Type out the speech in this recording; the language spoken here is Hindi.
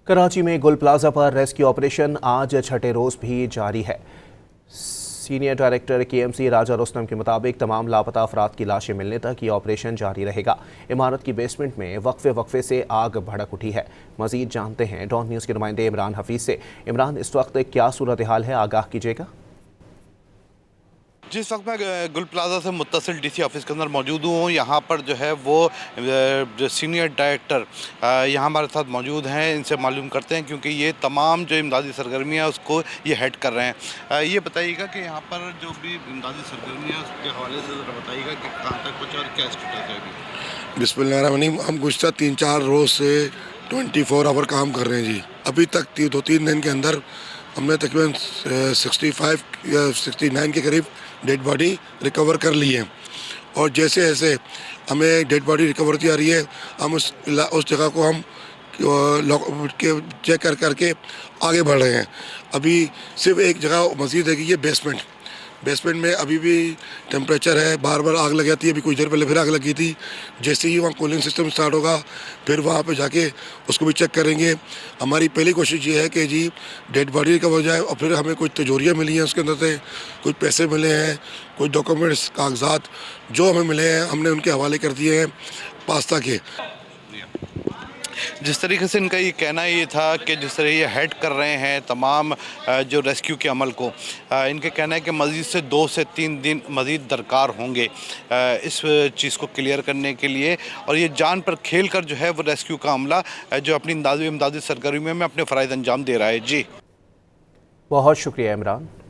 कराची में गुल प्लाजा पर रेस्क्यू ऑपरेशन आज छठे रोज भी जारी है। सीनियर डायरेक्टर केएमसी राजा रुस्तम के मुताबिक तमाम लापता अफराद की लाशें मिलने तक ये ऑपरेशन जारी रहेगा। इमारत की बेसमेंट में वक्फे से आग भड़क उठी है। मजीद जानते हैं डॉन न्यूज़ के नुमाइंदे इमरान हफीज से। इमरान, इस वक्त क्या सूरत हाल है, आगाह कीजिएगा। जिस वक्त मैं गुल प्लाजा से मुत्तसिल डीसी ऑफिस के अंदर मौजूद हूँ, यहाँ पर जो है वो जो सीनियर डायरेक्टर यहाँ हमारे साथ मौजूद हैं। इनसे मालूम करते हैं क्योंकि ये तमाम जो इमदादी सरगर्मियाँ हैं उसको ये हेड कर रहे हैं। ये बताइएगा कि यहाँ पर जो भी इमदादी सरगर्मियाँ हैं उसके हवाले से ज़रा बताइएगा कि कहाँ तक पहुँचा और क्या स्टेटस है अभी। बिस्मिल्लाहिर्रहमानिर्रहीम। हम गुज़श्ता 3-4 रोज़ से 24 आवर काम कर रहे हैं जी। अभी तक 2-3 दिन के अंदर हमने तकरीबन 65 या 69 के करीब डेड बॉडी रिकवर कर ली है। और जैसे जैसे हमें डेड बॉडी रिकवर होती आ रही है, हम उस जगह को हम चेक करके आगे बढ़ रहे हैं। अभी सिर्फ एक जगह मज़ीद है कि ये बेसमेंट में अभी भी टेम्परेचर है, बार बार आग लग जाती है। अभी कुछ देर पहले फिर आग लगी थी। जैसे ही वहाँ कूलिंग सिस्टम स्टार्ट होगा फिर वहाँ पे जाके उसको भी चेक करेंगे। हमारी पहली कोशिश ये है कि जी डेड बॉडी रिकवर हो जाए और फिर हमें कुछ तिजोरियाँ मिली हैं, उसके अंदर से कुछ पैसे मिले हैं, कुछ डॉक्यूमेंट्स कागजात जो हमें मिले हैं हमने उनके हवाले कर दिए हैं पास्ता के। जिस तरीके से इनका ये कहना ये था कि जिस तरह ये हेड कर रहे हैं तमाम जो रेस्क्यू के अमल को, इनके कहना है कि मज़ीद से 2 से 3 दिन मज़ीद दरकार होंगे इस चीज़ को क्लियर करने के लिए। और ये जान पर खेल कर जो है वो रेस्क्यू का अमला जो अपनी इमदादी सरगर्मियों में अपने फ़राइज़ अंजाम दे रहा है। जी बहुत शुक्रिया इमरान।